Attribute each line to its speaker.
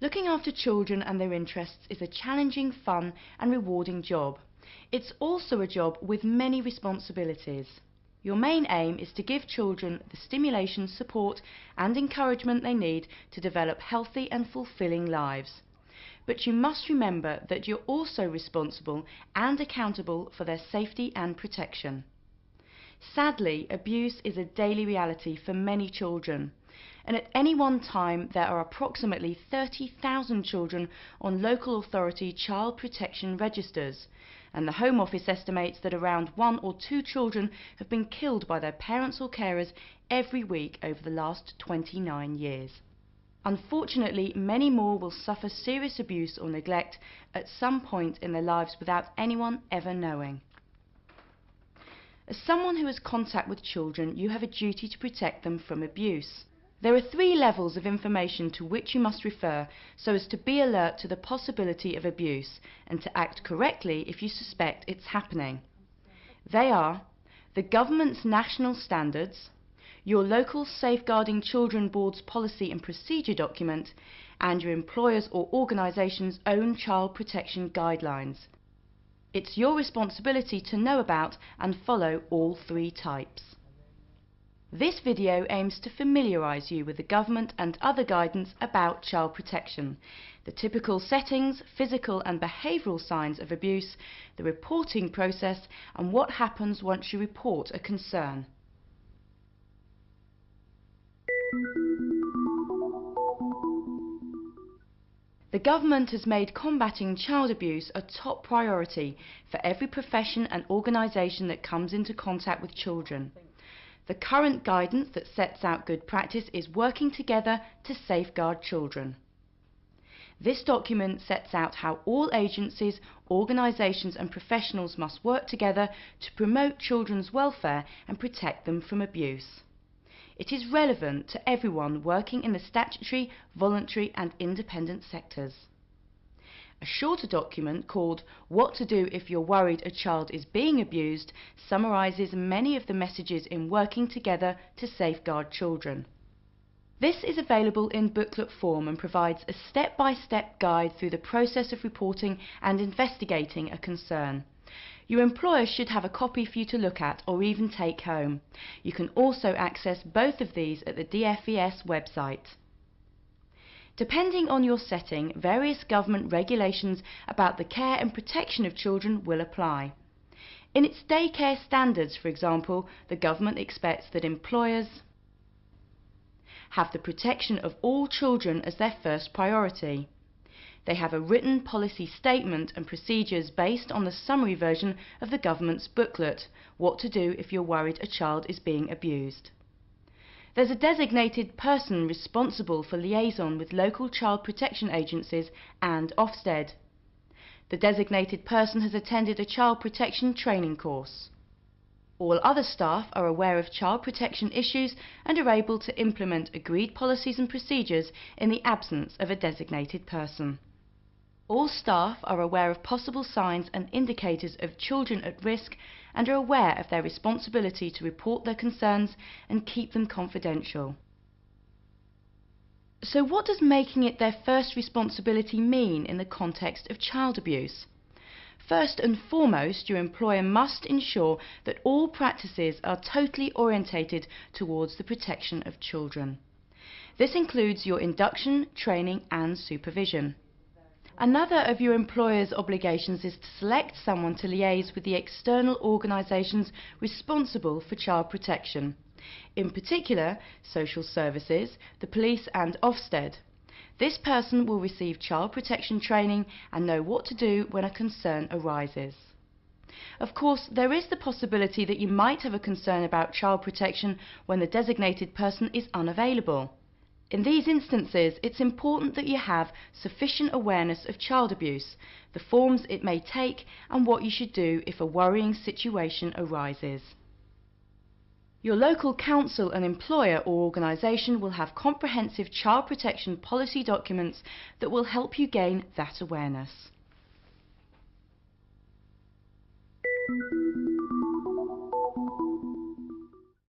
Speaker 1: Looking after children and their interests is a challenging, fun and rewarding job. It's also a job with many responsibilities. Your main aim is to give children the stimulation, support and encouragement they need to develop healthy and fulfilling lives. But you must remember that you're also responsible and accountable for their safety and protection. Sadly, abuse is a daily reality for many children, and at any one time there are approximately 30,000 children on local authority child protection registers, and the Home Office estimates that around 1 or 2 children have been killed by their parents or carers every week over the last 29 years. Unfortunately, many more will suffer serious abuse or neglect at some point in their lives without anyone ever knowing. As someone who has contact with children, you have a duty to protect them from abuse. There are 3 levels of information to which you must refer so as to be alert to the possibility of abuse and to act correctly if you suspect it's happening. They are the government's national standards, your local Safeguarding Children Board's policy and procedure document, and your employer's or organisation's own child protection guidelines. It's your responsibility to know about and follow all 3 types. This video aims to familiarise you with the government and other guidance about child protection, the typical settings, physical and behavioural signs of abuse, the reporting process and what happens once you report a concern. The government has made combating child abuse a top priority for every profession and organisation that comes into contact with children. The current guidance that sets out good practice is working together to safeguard children. This document sets out how all agencies, organisations and professionals must work together to promote children's welfare and protect them from abuse. It is relevant to everyone working in the statutory, voluntary and independent sectors. A shorter document called What to Do If You're Worried a Child is Being Abused summarises many of the messages in working together to safeguard children. This is available in booklet form and provides a step-by-step guide through the process of reporting and investigating a concern. Your employer should have a copy for you to look at or even take home. You can also access both of these at the BVS website. Depending on your setting, various government regulations about the care and protection of children will apply. In its daycare standards, for example, the government expects that employers have the protection of all children as their first priority. They have a written policy statement and procedures based on the summary version of the government's booklet, What to Do If You're Worried a Child is Being Abused. There's a designated person responsible for liaison with local child protection agencies and Ofsted. The designated person has attended a child protection training course. All other staff are aware of child protection issues and are able to implement agreed policies and procedures in the absence of a designated person. All staff are aware of possible signs and indicators of children at risk and are aware of their responsibility to report their concerns and keep them confidential. So what does making it their first responsibility mean in the context of child abuse? First and foremost, your employer must ensure that all practices are totally orientated towards the protection of children. This includes your induction, training and supervision. Another of your employer's obligations is to select someone to liaise with the external organisations responsible for child protection, in particular social services, the police and Ofsted. This person will receive child protection training and know what to do when a concern arises. Of course, there is the possibility that you might have a concern about child protection when the designated person is unavailable. In these instances, it's important that you have sufficient awareness of child abuse, the forms it may take, and what you should do if a worrying situation arises. Your local council and employer or organisation will have comprehensive child protection policy documents that will help you gain that awareness.